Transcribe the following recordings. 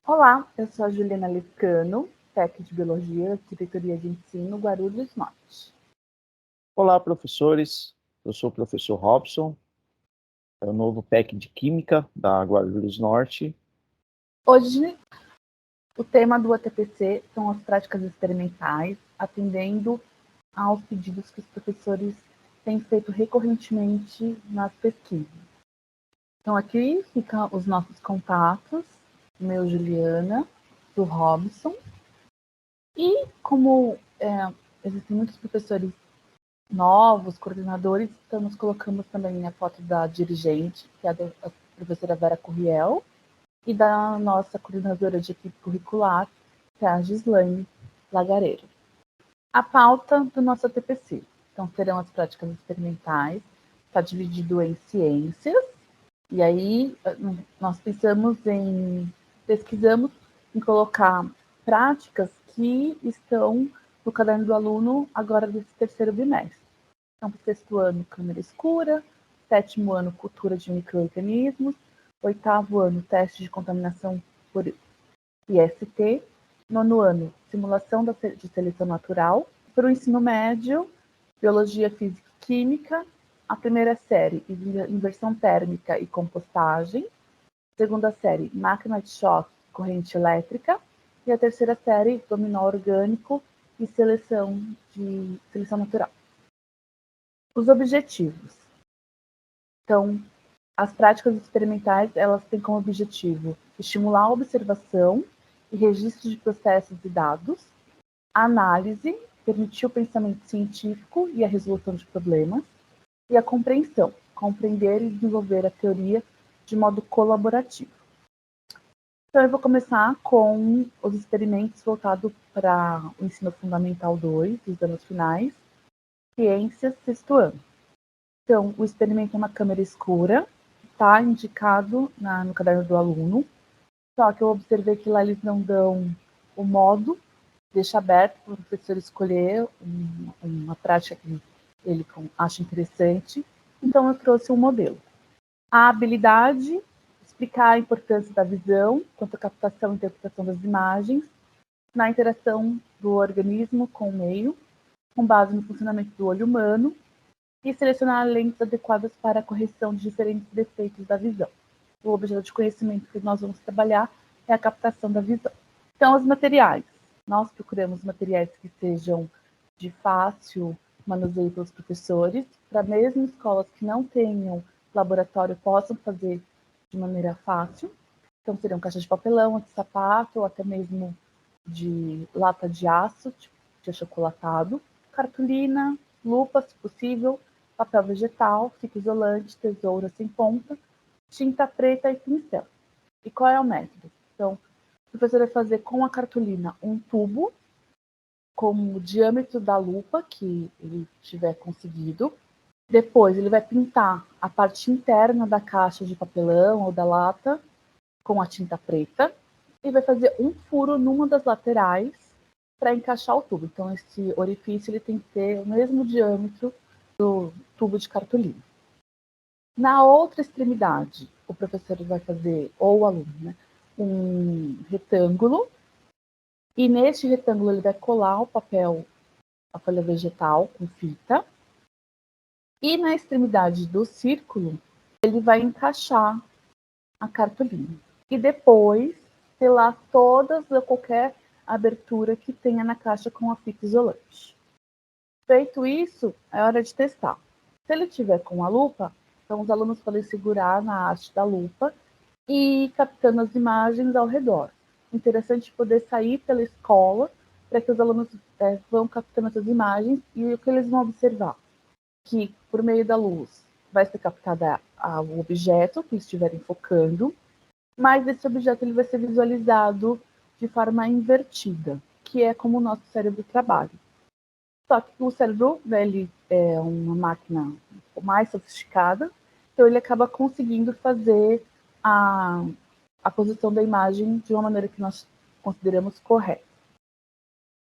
Olá, eu sou a Juliana Lescano, técnica de Biologia, Diretoria de Ensino, Guarulhos Norte. Olá, professores. Eu sou o professor Robson, o novo PEC de Química da Guarulhos Norte. Hoje, o tema do ATPC são as práticas experimentais, atendendo aos pedidos que os professores têm feito recorrentemente nas pesquisas. Então, aqui ficam os nossos contatos, o meu Juliana, do Robson. E como existem muitos professores novos, coordenadores, estamos colocando também a foto da dirigente, que é a professora Vera Curriel, e da nossa coordenadora de equipe curricular, que é a Gislaine Lagareiro. A pauta do nosso ATPC. Então, serão as práticas experimentais, está dividido em ciências, e aí nós pesquisamos em colocar práticas que estão no caderno do aluno agora desse terceiro bimestre. Então, para o sexto ano, câmera escura, sétimo ano, cultura de micro-organismos, oitavo ano, teste de contaminação por IST, nono ano, simulação de seleção natural, para o ensino médio, biologia, física e química, a primeira série, inversão térmica e compostagem, segunda série, máquina de choque, corrente elétrica, e a terceira série, dominó orgânico e seleção natural. Os objetivos. Então, as práticas experimentais, elas têm como objetivo estimular a observação e registro de processos e dados, a análise, permitir o pensamento científico e a resolução de problemas, e a compreensão, compreender e desenvolver a teoria de modo colaborativo. Então, eu vou começar com os experimentos voltados para o ensino fundamental 2, dos anos finais, ciências, sexto ano. Então, o experimento é uma câmera escura, está indicado no caderno do aluno, só que eu observei que lá eles não dão o modo, deixa aberto para o professor escolher uma prática que ele acha interessante, então eu trouxe um modelo. A habilidade, explicar a importância da visão, quanto à captação e interpretação das imagens, na interação do organismo com o meio, com base no funcionamento do olho humano, e selecionar lentes adequadas para a correção de diferentes defeitos da visão. O objeto de conhecimento que nós vamos trabalhar é a captação da visão. Então, os materiais. Nós procuramos materiais que sejam de fácil manuseio pelos professores, para mesmo escolas que não tenham laboratório possam fazer de maneira fácil. Então, seriam caixas de papelão, de sapato, ou até mesmo de lata de aço, tipo de achocolatado, cartolina, lupa, se possível, papel vegetal, fita isolante, tesoura sem ponta, tinta preta e pincel. E qual é o método? Então, o professor vai fazer com a cartolina um tubo com o diâmetro da lupa que ele tiver conseguido. Depois, ele vai pintar a parte interna da caixa de papelão ou da lata com a tinta preta e vai fazer um furo numa das laterais para encaixar o tubo. Então, esse orifício ele tem que ter o mesmo diâmetro do tubo de cartolina. Na outra extremidade, o professor vai fazer, ou o aluno, né, um retângulo, e neste retângulo ele vai colar o papel, a folha vegetal com fita, e na extremidade do círculo ele vai encaixar a cartolina. E depois selar todas ou qualquer abertura que tenha na caixa com a fita isolante. Feito isso, é hora de testar. Se ele tiver com a lupa, então os alunos podem segurar na haste da lupa e ir captando as imagens ao redor. Interessante poder sair pela escola para que os alunos vão captando essas imagens e o que eles vão observar? Que por meio da luz vai ser captada o objeto que estiverem focando, mas esse objeto ele vai ser visualizado de forma invertida, que é como o nosso cérebro trabalha. Só que o cérebro, né, ele é uma máquina mais sofisticada, então ele acaba conseguindo fazer a posição da imagem de uma maneira que nós consideramos correta.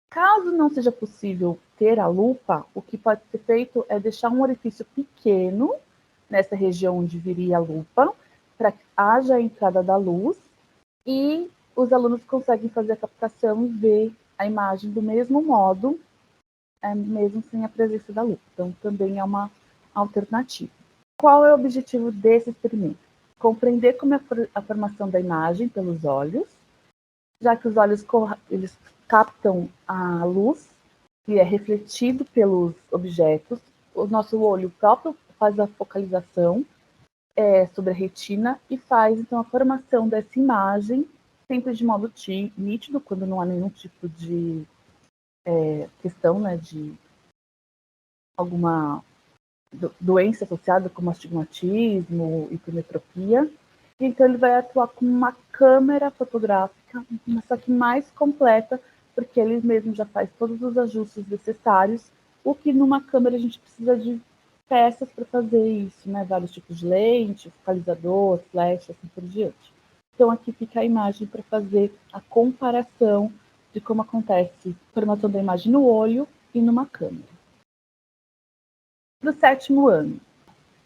Caso não seja possível ter a lupa, o que pode ser feito é deixar um orifício pequeno nessa região onde viria a lupa, para que haja a entrada da luz, e os alunos conseguem fazer a captação e ver a imagem do mesmo modo, mesmo sem a presença da lupa. Então, também é uma alternativa. Qual é o objetivo desse experimento? Compreender como é a formação da imagem pelos olhos, já que os olhos eles captam a luz que é refletido pelos objetos. O nosso olho próprio faz a focalização sobre a retina e faz, então, a formação dessa imagem sempre de modo nítido, quando não há nenhum tipo de questão, né, de alguma doença associada, como astigmatismo, hipermetropia. Então, ele vai atuar como uma câmera fotográfica, só que mais completa, porque ele mesmo já faz todos os ajustes necessários, o que numa câmera a gente precisa de peças para fazer isso, né? Vários tipos de lente, focalizador, flash, assim por diante. Então, aqui fica a imagem para fazer a comparação de como acontece a formação da imagem no olho e numa câmera. Para o 7º ano,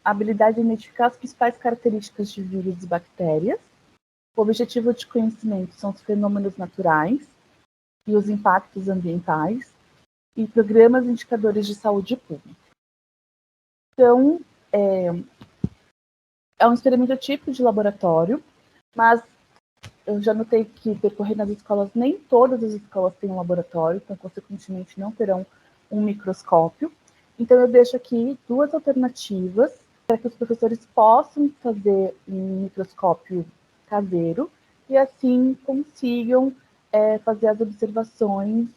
a habilidade de identificar as principais características de vírus e bactérias. O objetivo de conhecimento são os fenômenos naturais e os impactos ambientais e programas indicadores de saúde pública. Então, é um experimento típico de laboratório, mas eu já notei que percorrer nas escolas, nem todas as escolas têm um laboratório, então, consequentemente, não terão um microscópio. Então, eu deixo aqui 2 alternativas para que os professores possam fazer um microscópio caseiro e, assim, consigam fazer as observações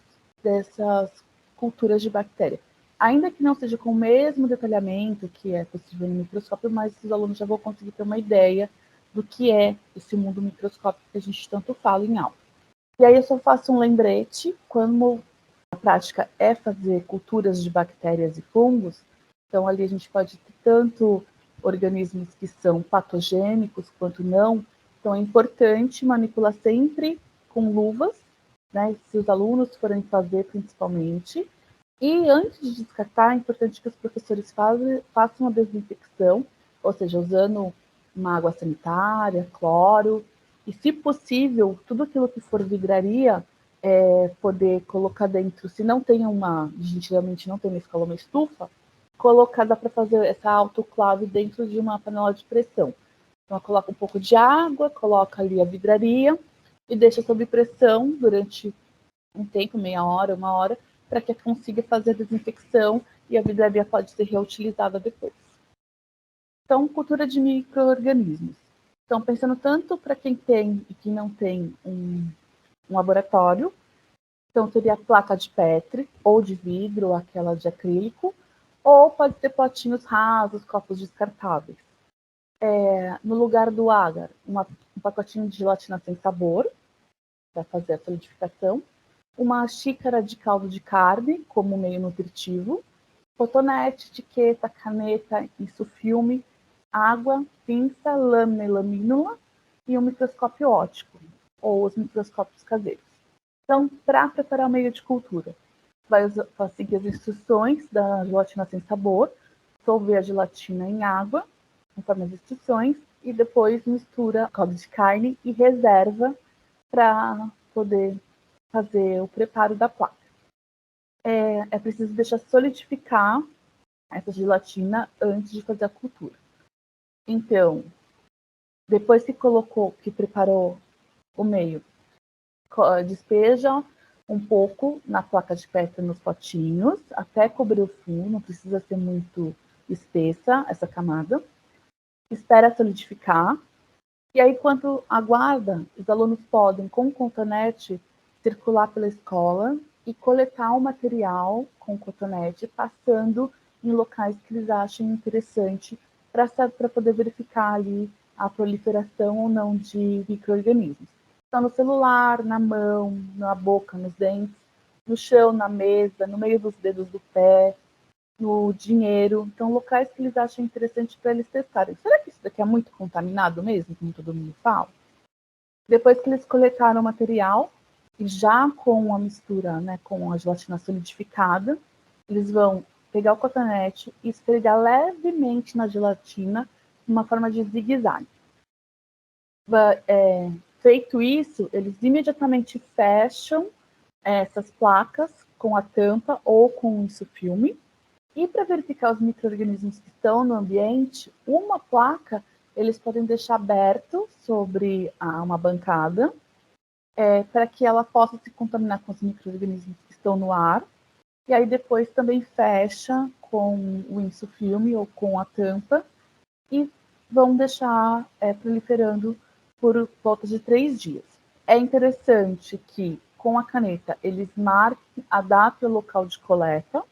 dessas culturas de bactéria. Ainda que não seja com o mesmo detalhamento que é possível no microscópio, mas os alunos já vão conseguir ter uma ideia do que é esse mundo microscópico que a gente tanto fala em aula. E aí eu só faço um lembrete, quando a prática é fazer culturas de bactérias e fungos, então ali a gente pode ter tanto organismos que são patogênicos quanto não, então é importante manipular sempre com luvas, né, se os alunos forem fazer principalmente, e antes de descartar, é importante que os professores façam a desinfecção, ou seja, usando uma água sanitária, cloro, e, se possível, tudo aquilo que for vidraria, poder colocar dentro, se não tem a gente realmente não tem na escola uma estufa, dá para fazer essa autoclave dentro de uma panela de pressão. Então, coloca um pouco de água, coloca ali a vidraria e deixa sob pressão durante um tempo, meia hora, 1 hora, para que consiga fazer a desinfecção e a vidraria pode ser reutilizada depois. Então, cultura de micro-organismos. Então, pensando tanto para quem tem e quem não tem um laboratório, então seria a placa de Petri, ou de vidro, ou aquela de acrílico, ou pode ter potinhos rasos, copos descartáveis. No lugar do agar, um pacotinho de gelatina sem sabor, para fazer a solidificação, uma xícara de caldo de carne, como meio nutritivo, cotonete, etiqueta, caneta, filme, água, pinça, lâmina e lamínula e um microscópio óptico, ou os microscópios caseiros. Então, para preparar o meio de cultura, vai seguir as instruções da gelatina sem sabor, dissolver a gelatina em água, conforme as instruções, e depois mistura caldo de carne e reserva para poder fazer o preparo da placa. É preciso deixar solidificar essa gelatina antes de fazer a cultura. Então, depois que preparou o meio, despeja um pouco na placa de Petri nos potinhos, até cobrir o fundo, não precisa ser muito espessa essa camada. Espera solidificar. E aí, enquanto aguarda, os alunos podem, com o cotonete, circular pela escola e coletar o material com o cotonete, passando em locais que eles achem interessante para poder verificar ali a proliferação ou não de micro-organismos. Então, no celular, na mão, na boca, nos dentes, no chão, na mesa, no meio dos dedos do pé, no dinheiro. Então, locais que eles acham interessante para eles testarem. Será que isso daqui é muito contaminado mesmo, como todo mundo fala? Depois que eles coletaram o material, e já com a mistura, né, com a gelatina solidificada, eles vão pegar o cotonete e esfregar levemente na gelatina, de uma forma de zigue-zague. Feito isso, eles imediatamente fecham essas placas com a tampa ou com isso filme. E para verificar os micro-organismos que estão no ambiente, uma placa eles podem deixar aberto sobre uma bancada para que ela possa se contaminar com os micro-organismos que estão no ar. E aí depois também fecha com o insufilme ou com a tampa e vão deixar proliferando por volta de 3 dias. É interessante que com a caneta eles marquem a data e o local de coleta,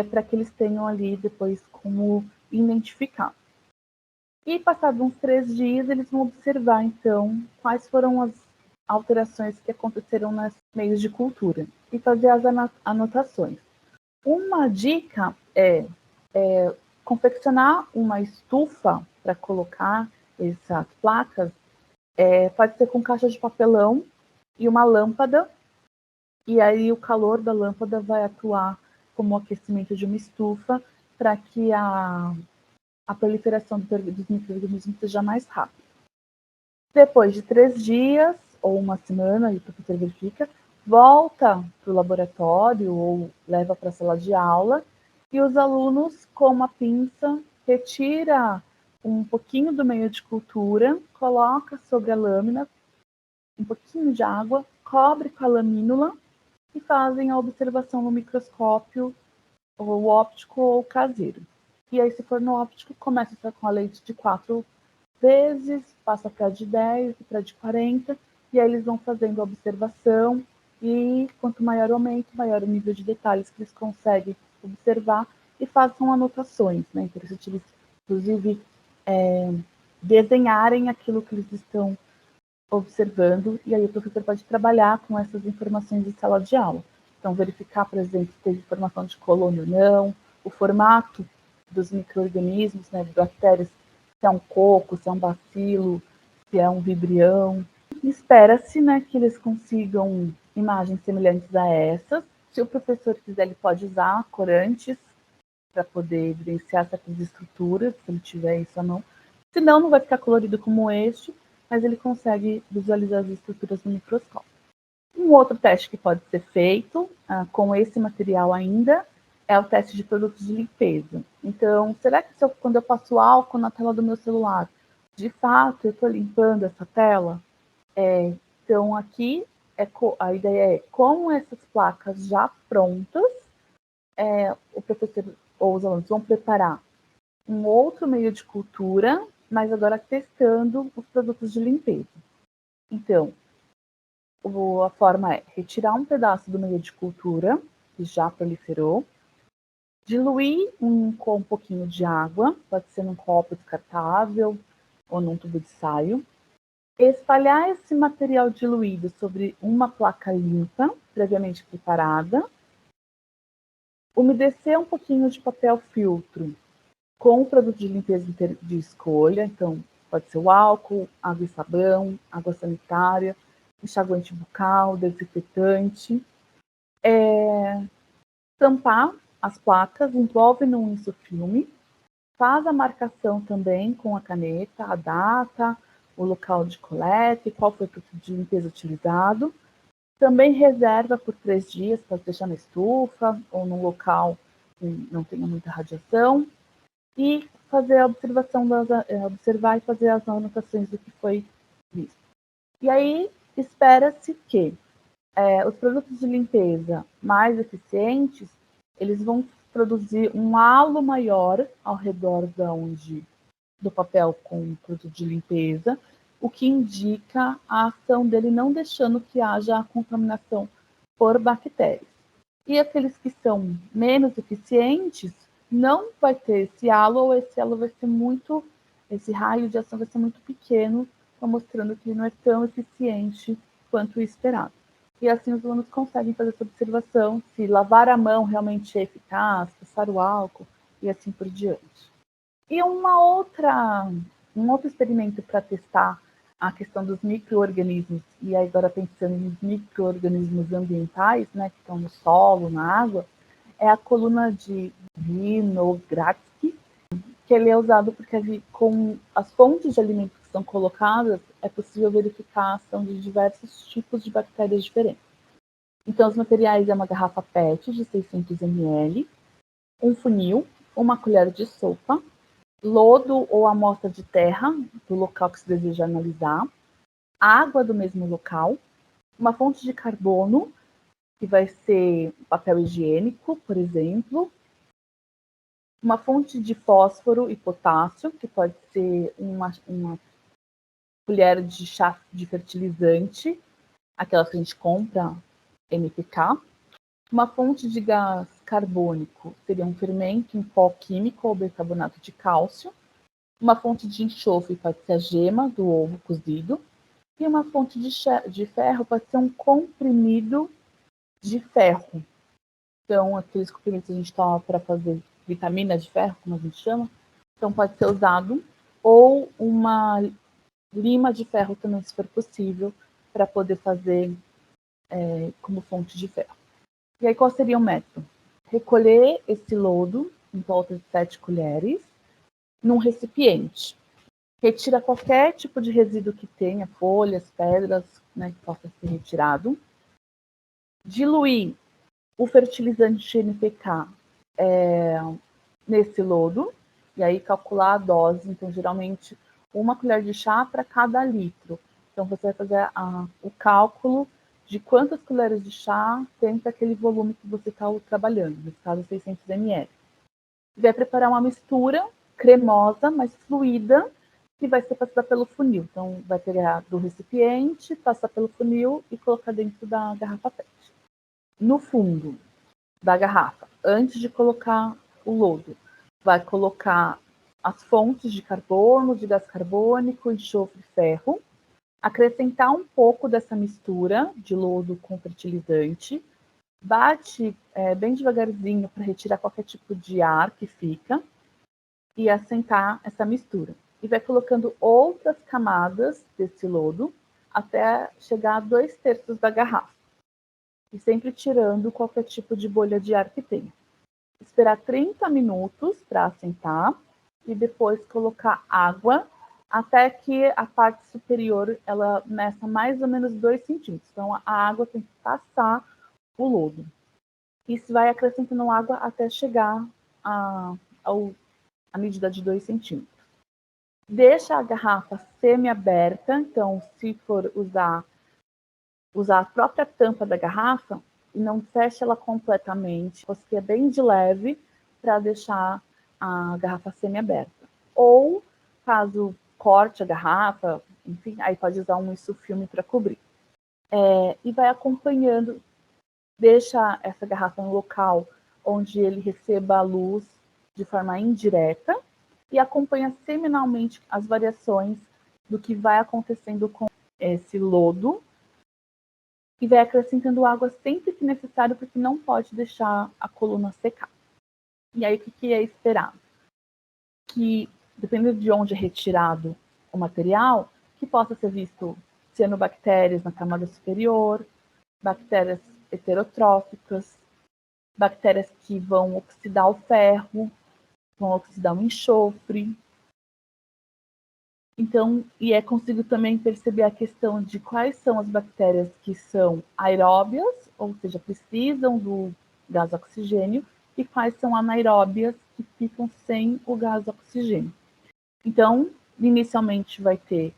para que eles tenham ali depois como identificar. E passados uns 3 dias, eles vão observar, então, quais foram as alterações que aconteceram nos meios de cultura e fazer as anotações. Uma dica é confeccionar uma estufa para colocar essas placas, pode ser com caixa de papelão e uma lâmpada, e aí o calor da lâmpada vai atuar como o aquecimento de uma estufa para que a proliferação dos micro-organismos seja mais rápida. Depois de 3 dias ou uma semana, aí o professor verifica, volta para o laboratório ou leva para a sala de aula e os alunos, com uma pinça, retira um pouquinho do meio de cultura, coloca sobre a lâmina um pouquinho de água, cobre com a lamínula e fazem a observação no microscópio ou óptico ou caseiro. E aí, se for no óptico, começa com a lente de 4 vezes, passa para de 10, para de 40, e aí eles vão fazendo a observação, e quanto maior o aumento, maior o nível de detalhes que eles conseguem observar, e façam anotações, né? Interessante eles, inclusive, desenharem aquilo que eles estão observando, e aí o professor pode trabalhar com essas informações em sala de aula. Então, verificar, por exemplo, se teve informação de colônia ou não, o formato dos micro-organismos, né, de bactérias, se é um coco, se é um bacilo, se é um vibrião. Espera-se, né, que eles consigam imagens semelhantes a essas. Se o professor quiser, ele pode usar corantes para poder evidenciar certas estruturas, se ele tiver isso ou não. Senão, não vai ficar colorido como este, mas ele consegue visualizar as estruturas no microscópio. Um outro teste que pode ser feito com esse material ainda é o teste de produtos de limpeza. Então, será que quando eu passo álcool na tela do meu celular, de fato eu estou limpando essa tela? Então, aqui a ideia é, com essas placas já prontas, o professor ou os alunos vão preparar um outro meio de cultura, mas agora testando os produtos de limpeza. Então, a forma é retirar um pedaço do meio de cultura, que já proliferou, diluir com um pouquinho de água, pode ser num copo descartável ou num tubo de ensaio, espalhar esse material diluído sobre uma placa limpa, previamente preparada, umedecer um pouquinho de papel filtro com o produto de limpeza de escolha, então pode ser o álcool, água e sabão, água sanitária, enxaguante bucal, desinfetante. Tampar as placas, envolve num insufilme, faz a marcação também com a caneta, a data, o local de coleta e qual foi o produto de limpeza utilizado. Também reserva por 3 dias, pode deixar na estufa ou num local que não tenha muita radiação. E fazer a observação, observar e fazer as anotações do que foi visto. E aí, espera-se que os produtos de limpeza mais eficientes, eles vão produzir um halo maior ao redor do papel com o produto de limpeza, o que indica a ação dele não deixando que haja a contaminação por bactérias. E aqueles que são menos eficientes, não vai ter esse halo, ou esse halo vai ser esse raio de ação vai ser muito pequeno, mostrando que ele não é tão eficiente quanto o esperado. E assim os alunos conseguem fazer essa observação, se lavar a mão realmente é eficaz, passar o álcool e assim por diante. E um outro experimento para testar a questão dos micro-organismos, e agora pensando em micro-organismos ambientais, né, que estão no solo, na água, é a coluna de Winogradsky, que ele é usado porque com as fontes de alimentos que são colocadas, é possível verificar a ação de diversos tipos de bactérias diferentes. Então, os materiais é uma garrafa PET de 600 ml, um funil, uma colher de sopa, lodo ou amostra de terra do local que se deseja analisar, água do mesmo local, uma fonte de carbono, que vai ser papel higiênico, por exemplo, uma fonte de fósforo e potássio, que pode ser uma colher de chá de fertilizante, aquela que a gente compra, NPK. Uma fonte de gás carbônico seria um fermento em pó químico ou bicarbonato de cálcio. Uma fonte de enxofre pode ser a gema do ovo cozido. E uma fonte de ferro pode ser um comprimido de ferro. Então, aqueles comprimidos que a gente toma para fazer vitamina de ferro, como a gente chama, então pode ser usado. Ou uma lima de ferro também, se for possível, para poder fazer como fonte de ferro. E aí, qual seria o método? Recolher esse lodo, em volta de 7 colheres, num recipiente. Retira qualquer tipo de resíduo que tenha, folhas, pedras, né, que possa ser retirado. Diluir o fertilizante NPK nesse lodo, e aí calcular a dose. Então, geralmente, 1 colher de chá para cada litro. Então, você vai fazer o cálculo de quantas colheres de chá tem para aquele volume que você está trabalhando, nesse caso 600 ml. Vai preparar uma mistura cremosa, mas fluida, que vai ser passada pelo funil. Então, vai pegar do recipiente, passar pelo funil e colocar dentro da garrafa PET. No fundo da garrafa, antes de colocar o lodo, vai colocar as fontes de carbono, de gás carbônico, enxofre e ferro, acrescentar um pouco dessa mistura de lodo com fertilizante, bate bem devagarzinho para retirar qualquer tipo de ar que fica e assentar essa mistura. E vai colocando outras camadas desse lodo até chegar a 2/3 da garrafa. E sempre tirando qualquer tipo de bolha de ar que tenha. Esperar 30 minutos para assentar e depois colocar água até que a parte superior ela meça mais ou menos 2 centímetros. Então, a água tem que passar o lodo. Isso vai acrescentando água até chegar a medida de 2 centímetros. Deixa a garrafa semi-aberta, então, se for usar a própria tampa da garrafa e não fecha ela completamente, você é bem de leve para deixar a garrafa semi-aberta. Ou, caso corte a garrafa, enfim, aí pode usar um isofilme para cobrir. E vai acompanhando, deixa essa garrafa no local onde ele receba a luz de forma indireta e acompanha semanalmente as variações do que vai acontecendo com esse lodo e vai acrescentando água sempre que necessário, porque não pode deixar a coluna secar. E aí, o que é esperado? Que, dependendo de onde é retirado o material, que possa ser visto cianobactérias na camada superior, bactérias heterotróficas, bactérias que vão oxidar o ferro, vão oxidar o enxofre. Então, e é consigo também perceber a questão de quais são as bactérias que são aeróbias, ou seja, precisam do gás oxigênio, e quais são anaeróbias, que ficam sem o gás oxigênio. Então, inicialmente vai ter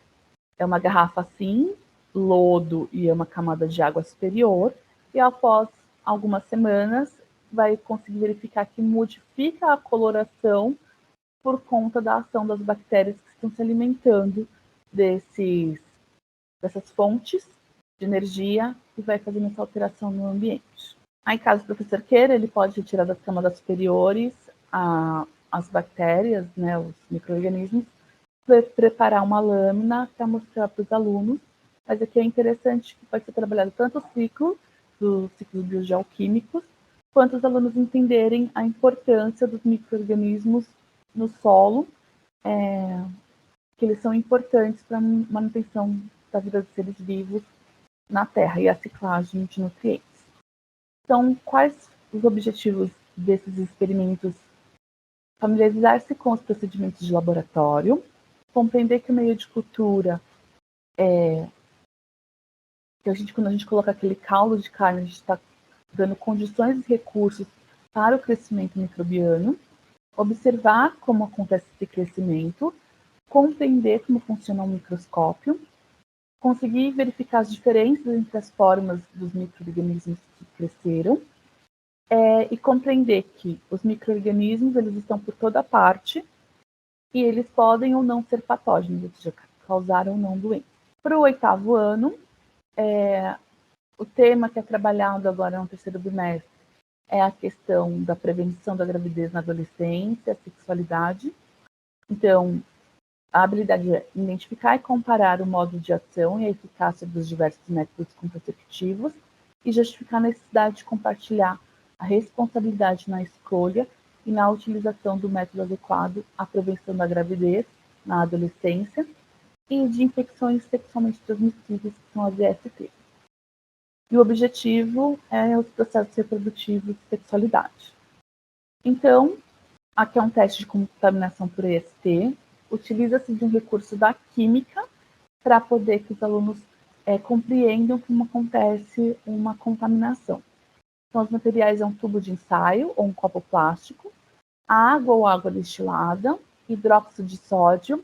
uma garrafa assim, lodo e uma camada de água superior, e após algumas semanas vai conseguir verificar que modifica a coloração por conta da ação das bactérias que estão se alimentando dessas fontes de energia e vai fazendo essa alteração no ambiente. Aí, caso o professor queira, ele pode retirar das camadas superiores as bactérias, né, os micro-organismos, preparar uma lâmina para mostrar para os alunos. Mas aqui é interessante que pode ser trabalhado tanto o ciclo dos biogeoquímicos, quanto os alunos entenderem a importância dos micro-organismos no solo, que eles são importantes para a manutenção da vida dos seres vivos na Terra e a ciclagem de nutrientes. Então, quais os objetivos desses experimentos? Familiarizar-se com os procedimentos de laboratório, compreender que o meio de cultura quando a gente coloca aquele caldo de carne, a gente está dando condições e recursos para o crescimento microbiano, observar como acontece esse crescimento, compreender como funciona um microscópio, conseguir verificar as diferenças entre as formas dos micro-organismos que cresceram, e compreender que os micro-organismos eles estão por toda parte e eles podem ou não ser patógenos, ou seja, causar ou não doença. Para o 8º ano, o tema que é trabalhado agora no 3º bimestre é a questão da prevenção da gravidez na adolescência, a sexualidade. Então, a habilidade é identificar e comparar o modo de ação e a eficácia dos diversos métodos contraceptivos e justificar a necessidade de compartilhar a responsabilidade na escolha e na utilização do método adequado à prevenção da gravidez na adolescência e de infecções sexualmente transmissíveis, que são as IST. E o objetivo é os processos reprodutivos de sexualidade. Então, aqui é um teste de contaminação por EST. Utiliza-se de um recurso da química para poder que os alunos compreendam como acontece uma contaminação. Então, os materiais é um tubo de ensaio ou um copo plástico, água ou água destilada, hidróxido de sódio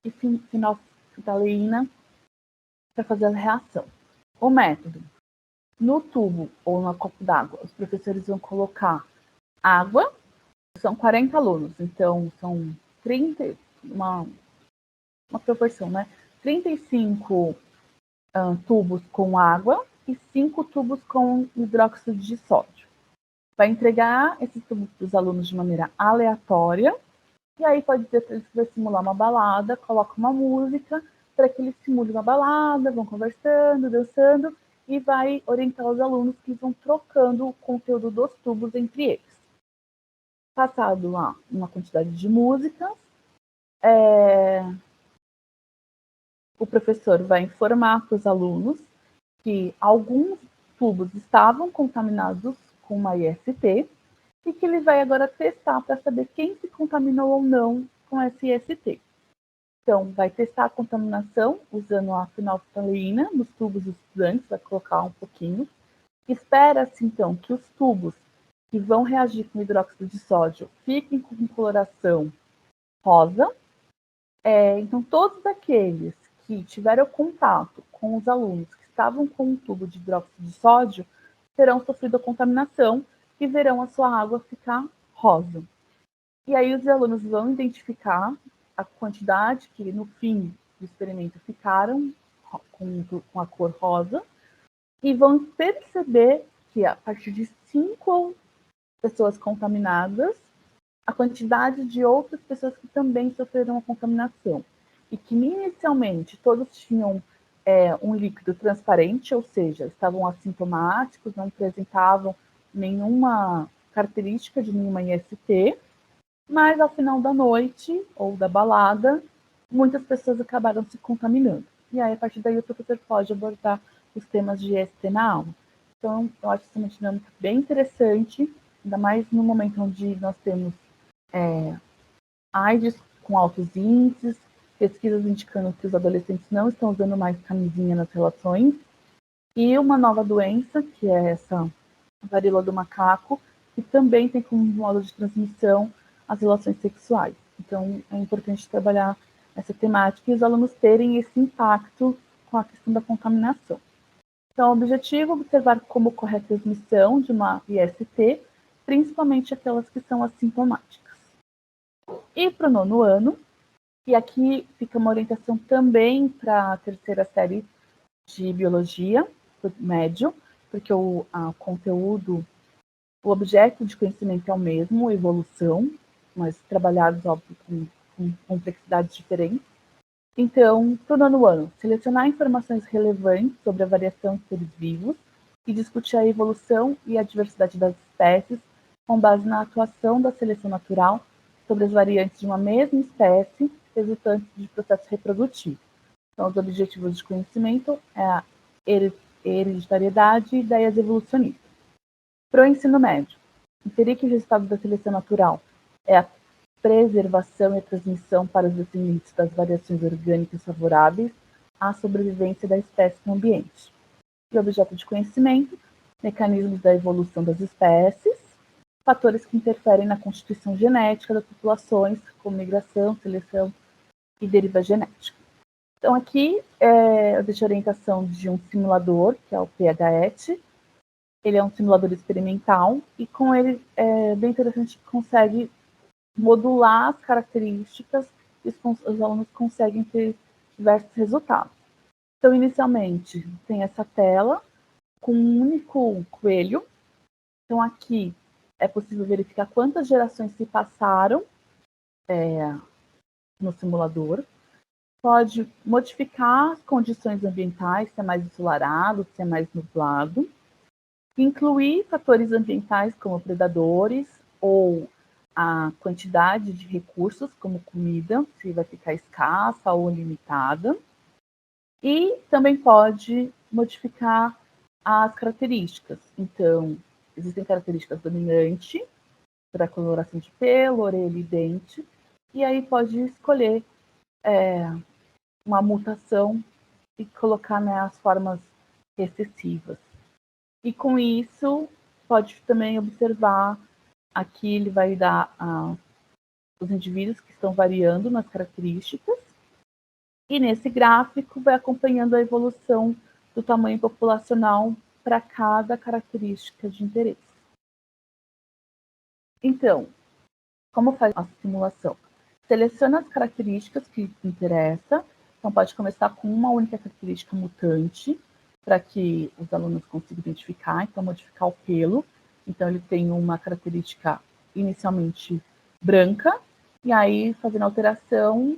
e fenolftaleína para fazer a reação. O método. No tubo ou no copo d'água, os professores vão colocar água, são 40 alunos, então são 30, uma proporção, né? 35 tubos com água e 5 tubos com hidróxido de sódio. Vai entregar esses tubos para os alunos de maneira aleatória, e aí pode dizer para eles que vai simular uma balada, coloca uma música para que eles simulem uma balada, vão conversando, dançando, e vai orientar os alunos que vão trocando o conteúdo dos tubos entre eles. Passado lá uma quantidade de músicas, o professor vai informar para os alunos que alguns tubos estavam contaminados com uma IST e que ele vai agora testar para saber quem se contaminou ou não com essa IST. Então, vai testar a contaminação usando a fenolftaleína nos tubos dos estudantes, vai colocar um pouquinho. Espera-se, então, que os tubos que vão reagir com hidróxido de sódio fiquem com coloração rosa. Então, todos aqueles que tiveram contato com os alunos que estavam com um tubo de hidróxido de sódio terão sofrido a contaminação e verão a sua água ficar rosa. E aí os alunos vão identificar a quantidade que no fim do experimento ficaram com a cor rosa e vão perceber que a partir de 5 pessoas contaminadas, a quantidade de outras pessoas que também sofreram a contaminação. E que inicialmente todos tinham um líquido transparente, ou seja, estavam assintomáticos, não apresentavam nenhuma característica de nenhuma IST, mas ao final da noite ou da balada, muitas pessoas acabaram se contaminando. E aí, a partir daí, o professor pode abordar os temas de IST na aula. Então, eu acho essa uma dinâmica bem interessante, ainda mais no momento onde nós temos AIDS com altos índices, pesquisas indicando que os adolescentes não estão usando mais camisinha nas relações, e uma nova doença, que é essa varíola do macaco, que também tem como modo de transmissão as relações sexuais. Então, é importante trabalhar essa temática e os alunos terem esse impacto com a questão da contaminação. Então, o objetivo é observar como ocorre a transmissão de uma IST, principalmente aquelas que são assintomáticas. E para o 9º ano, e aqui fica uma orientação também para a 3ª série de biologia, médio, porque o conteúdo, o objeto de conhecimento é o mesmo, evolução, mas trabalhados, óbvio, com complexidades diferentes. Então, para o 9º ano, selecionar informações relevantes sobre a variação de seres vivos e discutir a evolução e a diversidade das espécies com base na atuação da seleção natural sobre as variantes de uma mesma espécie resultantes de processo reprodutivo. Então, os objetivos de conhecimento é a hereditariedade e ideias evolucionistas. Para o ensino médio, inferir que o resultado da seleção natural é a preservação e transmissão para os descendentes das variações orgânicas favoráveis à sobrevivência da espécie no ambiente. E objeto de conhecimento, mecanismos da evolução das espécies, fatores que interferem na constituição genética das populações, como migração, seleção e deriva genética. Então, aqui eu deixo a orientação de um simulador, que é o PHET. Ele é um simulador experimental e com ele é bem interessante que consegue modular as características e os alunos conseguem ter diversos resultados. Então, inicialmente, tem essa tela com um único coelho. Então, aqui é possível verificar quantas gerações se passaram no simulador. Pode modificar as condições ambientais, se é mais ensolarado, se é mais nublado. Incluir fatores ambientais como predadores ou a quantidade de recursos, como comida, se vai ficar escassa ou limitada. E também pode modificar as características. Então, existem características dominantes para coloração de pelo, orelha e dente. E aí pode escolher uma mutação e colocar, né, as formas recessivas. E com isso, pode também observar, aqui ele vai dar os indivíduos que estão variando nas características, e nesse gráfico vai acompanhando a evolução do tamanho populacional para cada característica de interesse. Então, como faz a simulação? Seleciona as características que interessam. Então, pode começar com uma única característica mutante, para que os alunos consigam identificar. Então, modificar o pelo. Então, ele tem uma característica inicialmente branca, e aí fazendo alteração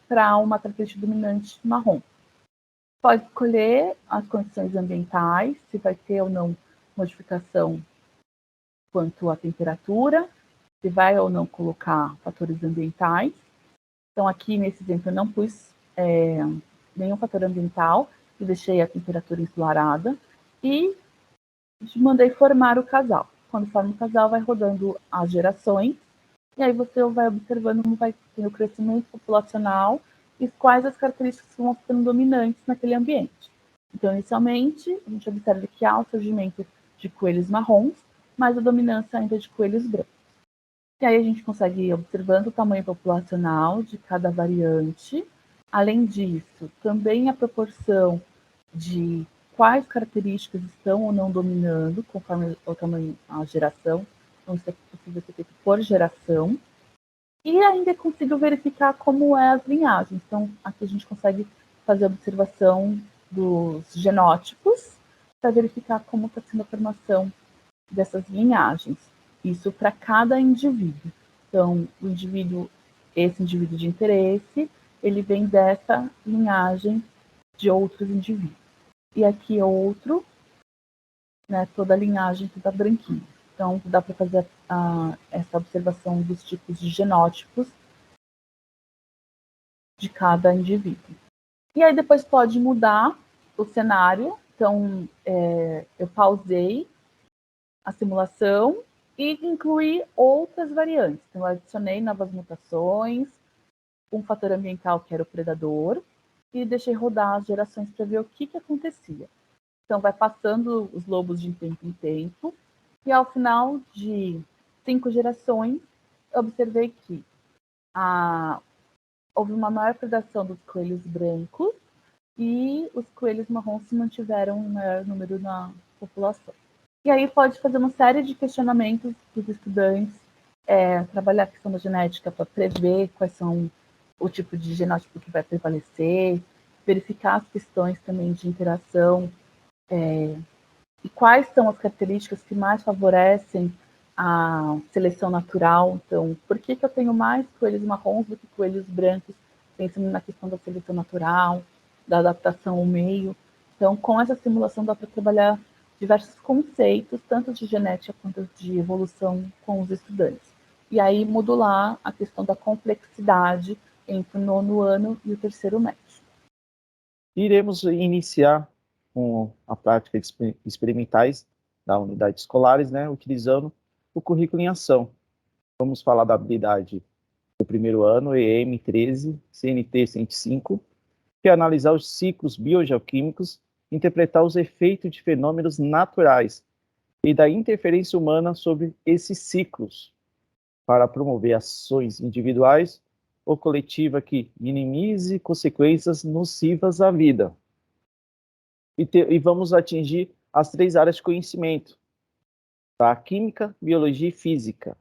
para uma característica dominante marrom. Pode escolher as condições ambientais, se vai ter ou não modificação quanto à temperatura, se vai ou não colocar fatores ambientais. Então, aqui nesse exemplo, eu não pus nenhum fator ambiental, e deixei a temperatura ensolarada e mandei formar o casal. Quando forma o casal, vai rodando as gerações, e aí você vai observando como vai ter o crescimento populacional e quais as características vão ficando dominantes naquele ambiente. Então, inicialmente, a gente observa que há o surgimento de coelhos marrons, mas a dominância ainda é de coelhos brancos. E aí a gente consegue ir observando o tamanho populacional de cada variante. Além disso, também a proporção de quais características estão ou não dominando, conforme o tamanho, a geração. Então, isso é possível ser feito por geração. E ainda consigo verificar como é as linhagens. Então, aqui a gente consegue fazer a observação dos genótipos para verificar como está sendo a formação dessas linhagens. Isso para cada indivíduo. Então, esse indivíduo de interesse, ele vem dessa linhagem de outros indivíduos. E aqui é outro, né, toda a linhagem que está branquinha. Então, dá para fazer essa observação dos tipos de genótipos de cada indivíduo. E aí depois pode mudar o cenário. Então, eu pausei a simulação e incluí outras variantes. Então, eu adicionei novas mutações, um fator ambiental que era o predador, e deixei rodar as gerações para ver o que acontecia. Então, vai passando os lobos de tempo em tempo, e ao final de 5 gerações, eu observei que houve uma maior predação dos coelhos brancos e os coelhos marrons se mantiveram em maior número na população. E aí pode fazer uma série de questionamentos para os estudantes, trabalhar a questão da genética para prever quais são o tipo de genótipo que vai prevalecer, verificar as questões também de interação, e quais são as características que mais favorecem a seleção natural. Então, por que eu tenho mais coelhos marrons do que coelhos brancos, pensando na questão da seleção natural, da adaptação ao meio. Então, com essa simulação dá para trabalhar diversos conceitos, tanto de genética quanto de evolução com os estudantes. E aí modular a questão da complexidade entre o 9º ano e o 3º médio. Iremos iniciar com a prática de experimentais da unidade escolares, né, utilizando o currículo em ação. Vamos falar da habilidade do primeiro ano, EM 13, CNT 105, que é analisar os ciclos biogeoquímicos, interpretar os efeitos de fenômenos naturais e da interferência humana sobre esses ciclos, para promover ações individuais ou coletiva que minimize consequências nocivas à vida. E vamos atingir as 3 áreas de conhecimento, tá? Química, biologia e física.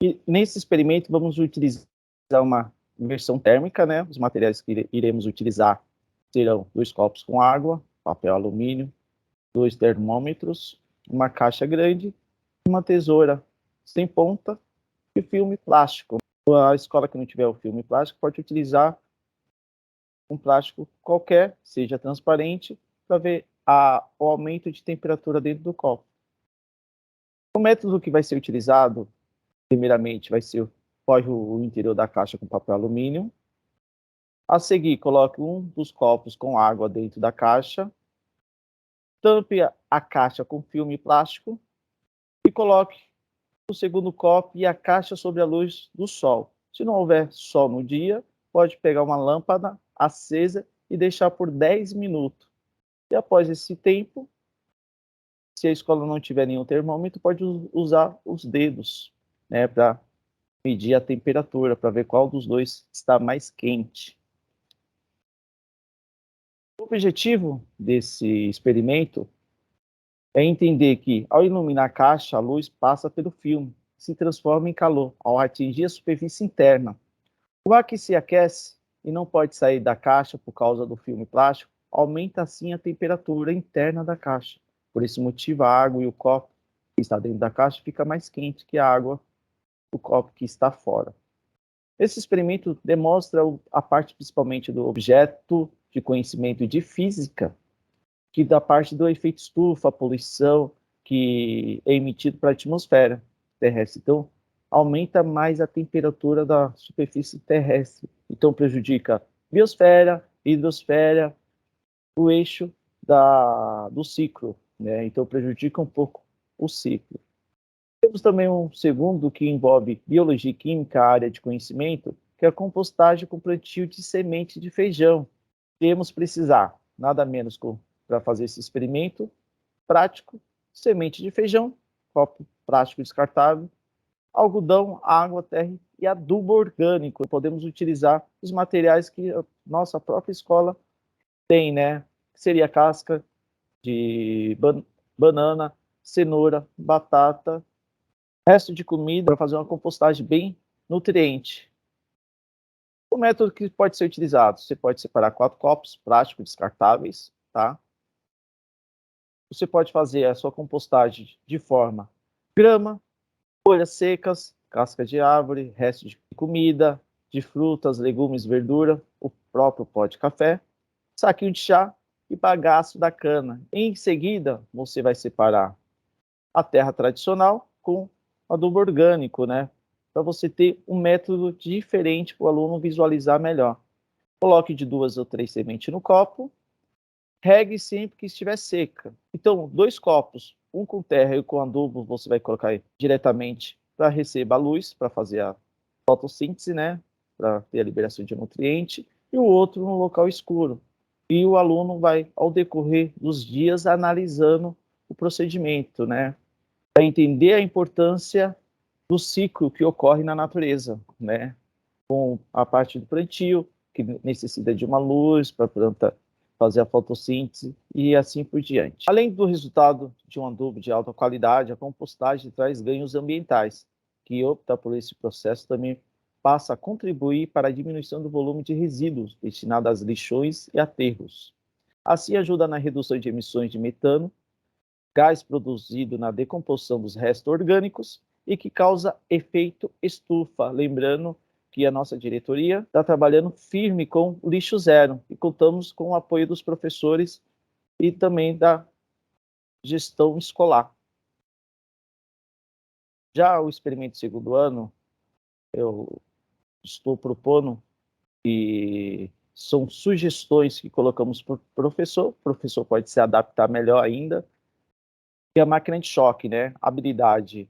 E nesse experimento vamos utilizar uma inversão térmica, né? Os materiais que iremos utilizar serão 2 copos com água, papel alumínio, 2 termômetros, uma caixa grande, uma tesoura sem ponta e filme plástico. A escola que não tiver o filme plástico pode utilizar um plástico qualquer, seja transparente, para ver o aumento de temperatura dentro do copo. O método que vai ser utilizado, primeiramente, vai ser o interior da caixa com papel alumínio. A seguir, coloque um dos copos com água dentro da caixa, tampe a caixa com filme plástico e coloque o segundo copo e a caixa sobre a luz do sol. Se não houver sol no dia, pode pegar uma lâmpada acesa e deixar por 10 minutos. E após esse tempo, se a escola não tiver nenhum termômetro, pode usar os dedos, né, para medir a temperatura, para ver qual dos dois está mais quente. O objetivo desse experimento é entender que, ao iluminar a caixa, a luz passa pelo filme, se transforma em calor, ao atingir a superfície interna. O ar que se aquece e não pode sair da caixa por causa do filme plástico, aumenta assim a temperatura interna da caixa. Por esse motivo, a água e o copo que está dentro da caixa fica mais quente que a água do copo que está fora. Esse experimento demonstra a parte principalmente do objeto de conhecimento de física, que da parte do efeito estufa, a poluição que é emitido para a atmosfera terrestre. Então, aumenta mais a temperatura da superfície terrestre. Então, prejudica a biosfera, hidrosfera, o eixo do ciclo, né? Então, prejudica um pouco o ciclo. Temos também um segundo que envolve biologia e química, a área de conhecimento, que é a compostagem com plantio de semente de feijão. Iremos precisar, nada menos para fazer esse experimento prático, semente de feijão, copo plástico descartável, algodão, água, terra e adubo orgânico. Podemos utilizar os materiais que a nossa própria escola tem, né? Seria casca de banana, cenoura, batata, resto de comida para fazer uma compostagem bem nutriente. O método que pode ser utilizado, você pode separar 4 copos plásticos descartáveis, tá? Você pode fazer a sua compostagem de forma grama, folhas secas, casca de árvore, restos de comida, de frutas, legumes, verdura, o próprio pó de café, saquinho de chá e bagaço da cana. Em seguida, você vai separar a terra tradicional com adubo orgânico, né? Para você ter um método diferente para o aluno visualizar melhor. Coloque de 2 ou 3 sementes no copo, regue sempre que estiver seca. Então, 2 copos, um com terra e com adubo, você vai colocar diretamente para receber a luz, para fazer a fotossíntese, né? Para ter a liberação de nutriente, e o outro no local escuro. E o aluno vai, ao decorrer dos dias, analisando o procedimento, né? Para entender a importância do ciclo que ocorre na natureza, né? Com a parte do plantio, que necessita de uma luz para a planta fazer a fotossíntese e assim por diante. Além do resultado de um adubo de alta qualidade, a compostagem traz ganhos ambientais, que opta por esse processo também passa a contribuir para a diminuição do volume de resíduos destinados às lixões e aterros. Assim ajuda na redução de emissões de metano, gás produzido na decomposição dos restos orgânicos e que causa efeito estufa. Lembrando que a nossa diretoria está trabalhando firme com o lixo zero e contamos com o apoio dos professores e também da gestão escolar. Já o experimento de segundo ano, eu estou propondo que são sugestões que colocamos para o professor pode se adaptar melhor ainda, e a máquina de choque, né? Habilidade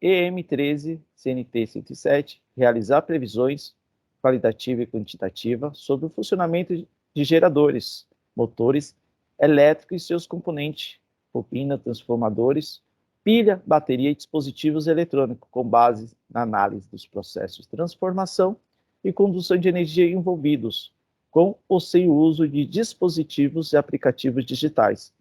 EM13, CNT 107, realizar previsões qualitativa e quantitativa sobre o funcionamento de geradores, motores elétricos e seus componentes, bobina, transformadores, pilha, bateria e dispositivos eletrônicos, com base na análise dos processos de transformação e condução de energia envolvidos, com ou sem o uso de dispositivos e aplicativos digitais,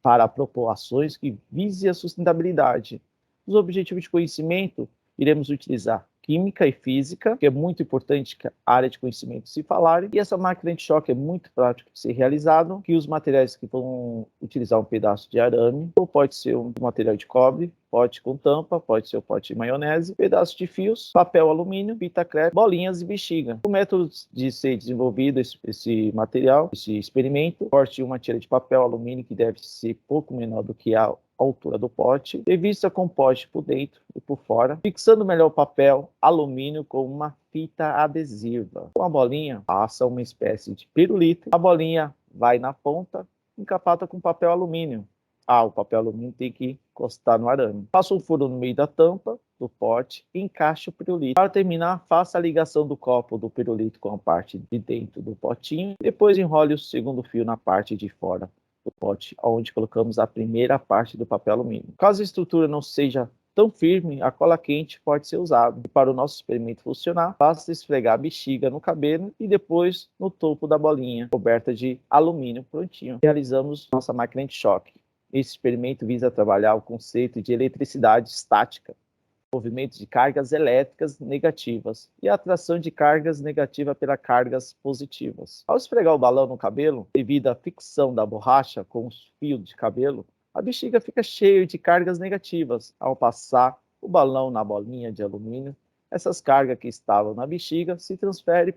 para propor ações que visem a sustentabilidade. Os objetivos de conhecimento, iremos utilizar química e física, que é muito importante que a área de conhecimento se falarem, e essa máquina de choque é muito prática de ser realizado, que os materiais que vão utilizar um pedaço de arame, ou pode ser um material de cobre, pote com tampa, pode ser o pote de maionese, pedaço de fios, papel alumínio, fita crepe, bolinhas e bexiga. O método de ser desenvolvido esse material, esse experimento, corte uma tira de papel alumínio que deve ser pouco menor do que a altura do pote, revista com pote por dentro e por fora, fixando melhor o papel alumínio com uma fita adesiva. Com a bolinha, passa uma espécie de pirulito, a bolinha vai na ponta, encapata com papel alumínio. O papel alumínio tem que encostar no arame. Passa um furo no meio da tampa do pote e encaixe o pirulito. Para terminar, faça a ligação do copo do pirulito com a parte de dentro do potinho. Depois enrole o segundo fio na parte de fora do pote, onde colocamos a primeira parte do papel alumínio. Caso a estrutura não seja tão firme, a cola quente pode ser usada. Para o nosso experimento funcionar, basta esfregar a bexiga no cabelo e depois no topo da bolinha, coberta de alumínio prontinho. Realizamos nossa máquina de choque. Esse experimento visa trabalhar o conceito de eletricidade estática, movimento de cargas elétricas negativas e a atração de cargas negativas pelas cargas positivas. Ao esfregar o balão no cabelo, devido à fricção da borracha com os fios de cabelo, a bexiga fica cheia de cargas negativas. Ao passar o balão na bolinha de alumínio, essas cargas que estavam na bexiga se transferem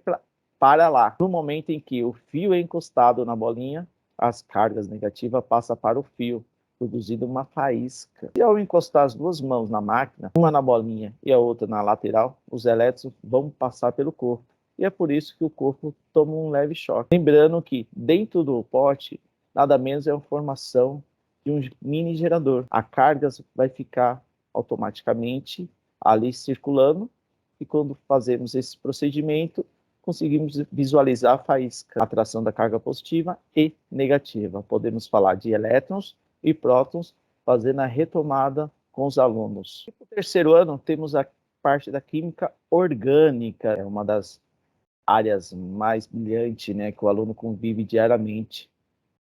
para lá. No momento em que o fio é encostado na bolinha, as cargas negativas passam para o fio, produzindo uma faísca. E ao encostar as duas mãos na máquina, uma na bolinha e a outra na lateral, os elétrons vão passar pelo corpo. E é por isso que o corpo toma um leve choque. Lembrando que dentro do pote, nada menos é uma formação de um mini gerador. A carga vai ficar automaticamente ali circulando e quando fazemos esse procedimento, conseguimos visualizar a faísca, a atração da carga positiva e negativa. Podemos falar de elétrons e prótons, fazendo a retomada com os alunos. No terceiro ano, temos a parte da química orgânica, é uma das áreas mais brilhantes, né, que o aluno convive diariamente.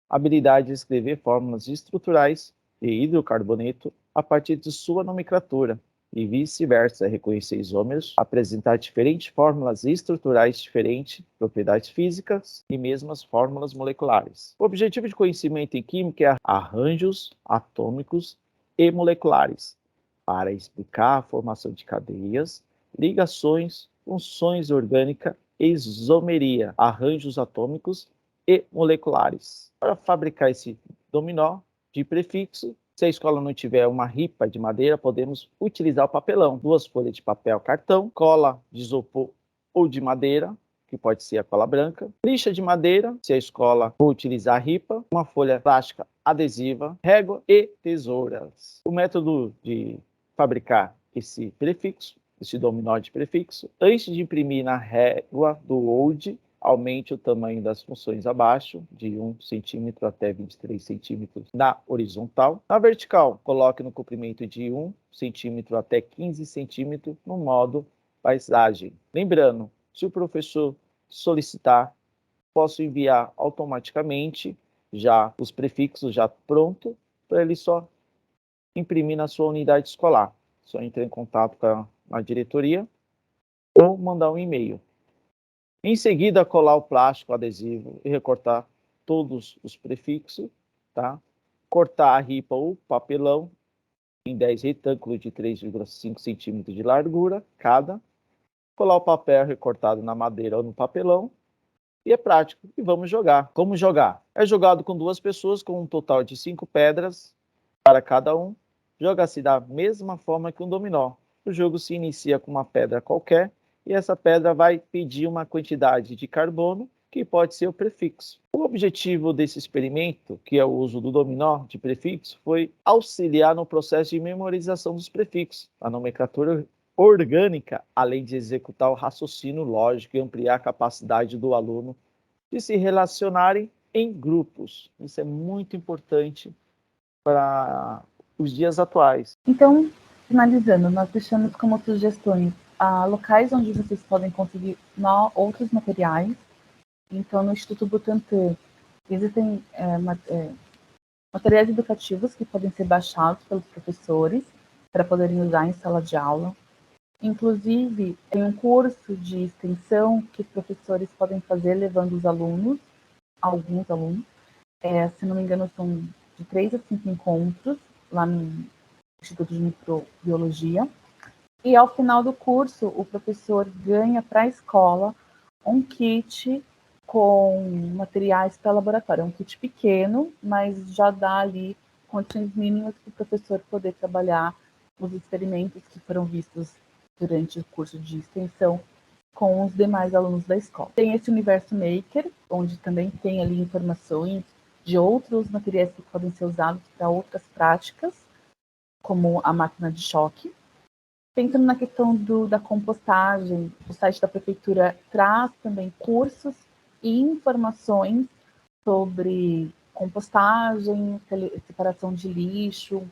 A habilidade de escrever fórmulas estruturais de hidrocarboneto a partir de sua nomenclatura, e vice-versa, reconhecer isômeros, apresentar diferentes fórmulas estruturais diferentes, propriedades físicas e mesmo as fórmulas moleculares. O objetivo de conhecimento em química é arranjos atômicos e moleculares, para explicar a formação de cadeias, ligações, funções orgânicas, isomeria, arranjos atômicos e moleculares. Para fabricar esse dominó de prefixo, se a escola não tiver uma ripa de madeira, podemos utilizar o papelão. 2 folhas de papel cartão, cola de isopor ou de madeira, que pode ser a cola branca, lixa de madeira, se a escola for utilizar a ripa, uma folha plástica adesiva, régua e tesouras. O método de fabricar esse prefixo, esse dominó de prefixo, antes de imprimir na régua do Word, aumente o tamanho das funções abaixo, de 1 centímetro até 23 centímetros na horizontal. Na vertical, coloque no comprimento de 1 centímetro até 15 centímetros no modo paisagem. Lembrando, se o professor solicitar, posso enviar automaticamente já os prefixos já pronto, para ele só imprimir na sua unidade escolar. Só entrar em contato com a diretoria ou mandar um e-mail. Em seguida, colar o plástico adesivo e recortar todos os prefixos, tá? Cortar a ripa ou papelão em 10 retângulos de 3,5 centímetros de largura cada. Colar o papel recortado na madeira ou no papelão. E é prático. E vamos jogar. Como jogar? É jogado com 2 pessoas, com um total de 5 pedras para cada um. Joga-se da mesma forma que um dominó. O jogo se inicia com uma pedra qualquer, e essa pedra vai pedir uma quantidade de carbono que pode ser o prefixo. O objetivo desse experimento, que é o uso do dominó de prefixo, foi auxiliar no processo de memorização dos prefixos, a nomenclatura orgânica, além de executar o raciocínio lógico e ampliar a capacidade do aluno de se relacionarem em grupos. Isso é muito importante para os dias atuais. Então, finalizando, nós deixamos como sugestões locais onde vocês podem conseguir outros materiais. Então, no Instituto Butantan, existem materiais educativos que podem ser baixados pelos professores para poderem usar em sala de aula. Inclusive, tem um curso de extensão que os professores podem fazer levando os alunos, alguns alunos, se não me engano, são de 3 a 5 encontros lá no Instituto de Microbiologia. E ao final do curso, o professor ganha para a escola um kit com materiais para laboratório. É um kit pequeno, mas já dá ali condições mínimas para o professor poder trabalhar os experimentos que foram vistos durante o curso de extensão com os demais alunos da escola. Tem esse Universo Maker, onde também tem ali informações de outros materiais que podem ser usados para outras práticas, como a máquina de choque. Pensando na questão da compostagem, o site da prefeitura traz também cursos e informações sobre compostagem, separação de lixo,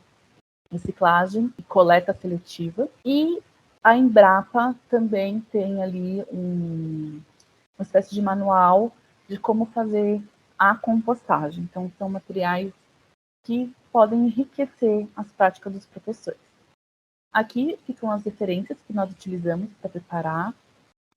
reciclagem e coleta seletiva. E a Embrapa também tem ali uma espécie de manual de como fazer a compostagem. Então, são materiais que podem enriquecer as práticas dos professores. Aqui ficam as referências que nós utilizamos para preparar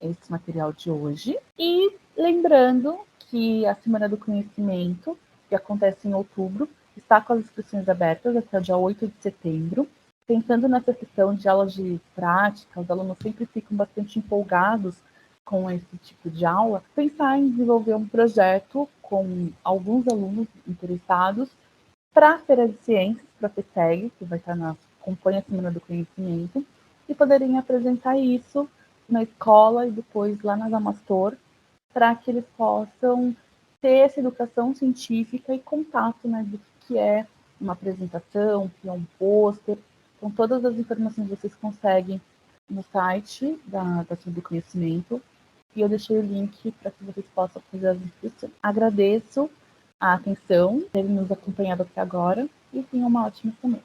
esse material de hoje. E lembrando que a Semana do Conhecimento, que acontece em outubro, está com as inscrições abertas até o dia 8 de setembro. Pensando nessa questão de aulas de prática, os alunos sempre ficam bastante empolgados com esse tipo de aula. Pensar em desenvolver um projeto com alguns alunos interessados para a Feira de Ciências, para a FETEG, que vai estar acompanha a Semana do Conhecimento, e poderem apresentar isso na escola e depois lá nas Amastor, para que eles possam ter essa educação científica e contato, né, do que é uma apresentação, o que é um pôster. Então, todas as informações vocês conseguem no site da Semana do Conhecimento, e eu deixei o link para que vocês possam fazer as inscrições. Agradeço a atenção, terem nos acompanhado até agora, e tenham uma ótima semana.